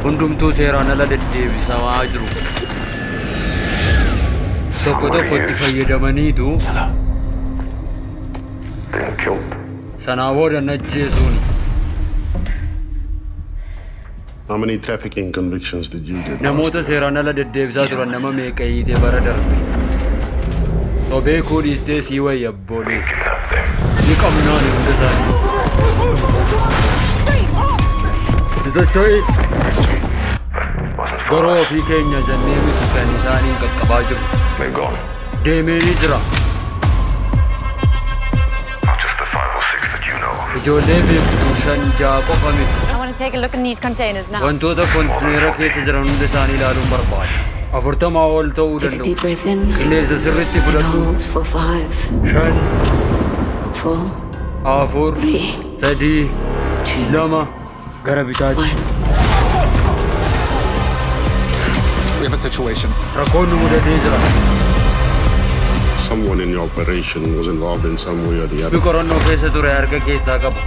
hundumtuu seeraan ala deddeebisamaa jiru. Tokko tokkotti fayyadamaniitu sanaa booda ajjeesuuni. How many trafficking convictions did you get? Namoota seeraan ala deddeebisaa turan nama meeqa hiitee bara darbe. Beekuu dhiistee sii wayya abbooleessa. Ni qabnaan hunda isaanii. Socho'i garoo ofii keenya jennee miti kan isaaniin qaqqabaa jiru. Deemeenii jira. Ijoollee beektu 5-6 qofa miti. Take a look in these containers now. Wantoota kontineera keessa jiran hunda isaanii ilaaluun barbaada. 40 ol ta'uu Take a danda'u. deep breath in Qilleensa sirriitti and fudhadhu. hold for 5, 5, 4, 4, 3, 3, 2, gara bitaatti. 1. We have a situation. Rakkoon nu mudatee jira. Someone in your operation was involved in some way or the other. Qorannoo keessa ture harka keessaa qaba.